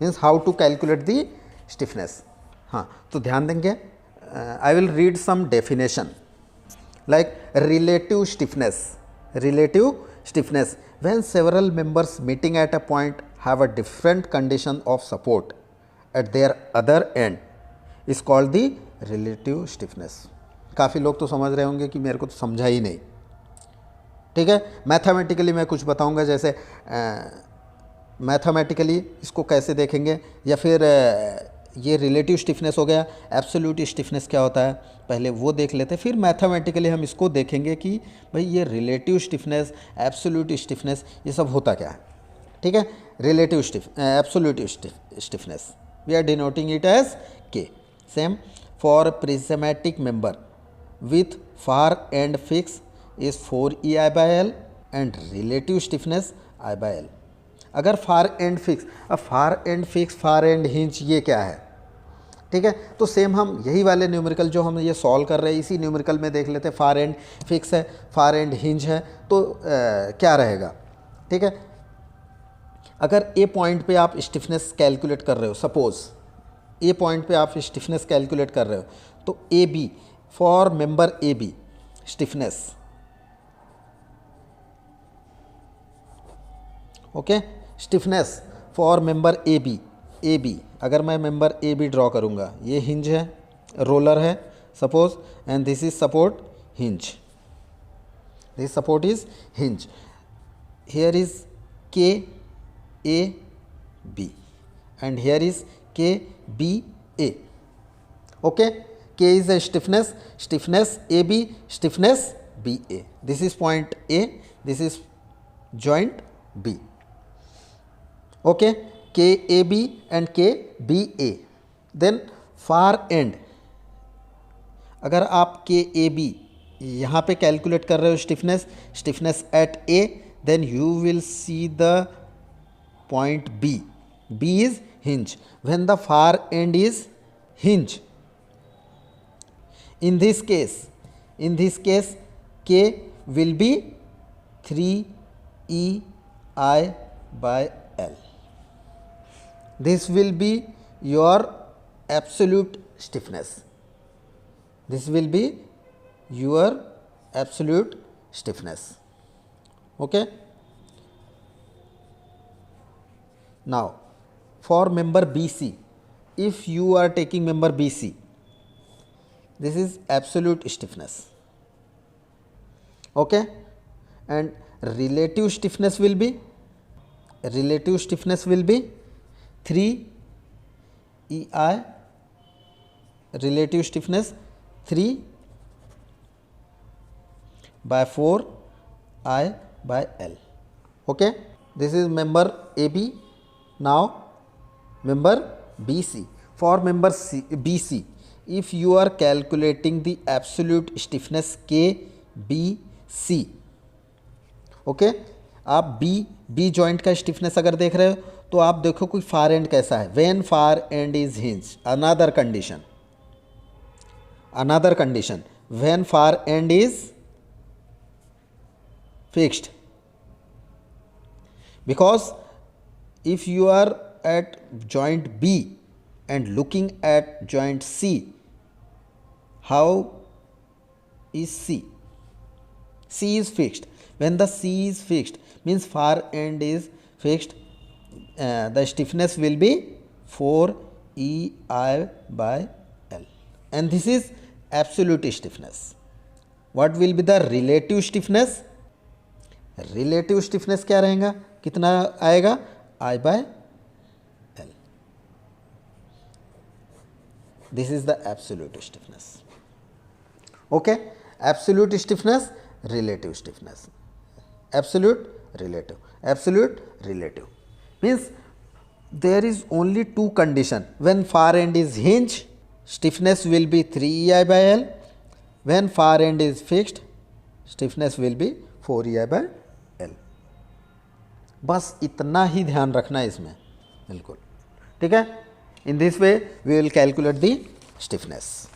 Means how to calculate the stiffness. हाँ, तो ध्यान देंगे, I will read some definition like relative stiffness. Relative stiffness, when several members meeting at a point have a different condition of support at their other end is called the relative stiffness. काफ़ी लोग तो समझ रहे होंगे कि मेरे को तो समझा ही नहीं, ठीक है। मैथमेटिकली मैं कुछ बताऊंगा, जैसे मैथमेटिकली इसको कैसे देखेंगे, या फिर ये रिलेटिव स्टिफनेस हो गया, एब्सोल्यूट स्टिफनेस क्या होता है, पहले वो देख लेते हैं, फिर मैथमेटिकली हम इसको देखेंगे कि भाई ये रिलेटिव स्टिफनेस, एब्सोल्यूट स्टिफनेस, ये सब होता क्या है, ठीक है। Relative absolute stiffness we are denoting it as K. Same for prismatic member with far end fix is 4EI/L and relative stiffness I/L। अगर फार एंड फिक्स, अब far end fix, far end hinge, ये क्या है, ठीक है। तो same हम यही वाले न्यूमेरिकल जो हम ये सॉल्व कर रहे हैं, इसी न्यूमेरिकल में देख लेते हैं, फार एंड फिक्स है, फार एंड हिंज है, तो क्या रहेगा, ठीक है। अगर ए पॉइंट पे आप स्टिफनेस कैलकुलेट कर रहे हो, सपोज ए पॉइंट पे आप स्टिफनेस कैलकुलेट कर रहे हो, तो A B, for member A B stiffness, okay, stiffness for member A B, अगर मैं मेंबर ए बी ड्रॉ करूँगा, ये हिंज है, रोलर है suppose, and this is support hinge, this support is hinge, here is K A B and here is K B A, okay. K is a stiffness A B, stiffness B A, this is point A, this is joint B, okay, KAB and KBA. then far end, अगर आप KAB यहाँ पे calculate कर रहे हो stiffness at A, then you will see the point B. B is hinge. when the far end is hinge, in this case K will be 3EI/L. this will be your absolute stiffness. This will be your absolute stiffness, okay. Now for member BC, if you are taking member BC, this is absolute stiffness, okay, and relative stiffness will be 3EI, relative stiffness 3/4I/L, okay. this is member AB. now member BC, for member BC, if you are calculating the absolute stiffness KBC, okay, आप B joint का stiffness अगर देख रहे हो तो आप देखो कोई फार एंड कैसा है, when far end is hinge, another condition when far end is fixed, because if you are at joint B and looking at joint C, how is C is fixed. when the C is fixed means far end is fixed, the stiffness will be 4EI/L, and this is absolute stiffness. what will be the relative stiffness? relative stiffness क्या रहेगा, कितना आएगा, I/L. this is the absolute stiffness, okay. absolute stiffness, relative stiffness, absolute relative means there is only two condition. when far end is hinge, stiffness will be 3EI/L. when far end is fixed, stiffness will be 4EI/L. बस इतना ही ध्यान रखना है इसमें, बिल्कुल ठीक है. In this way we will calculate the stiffness.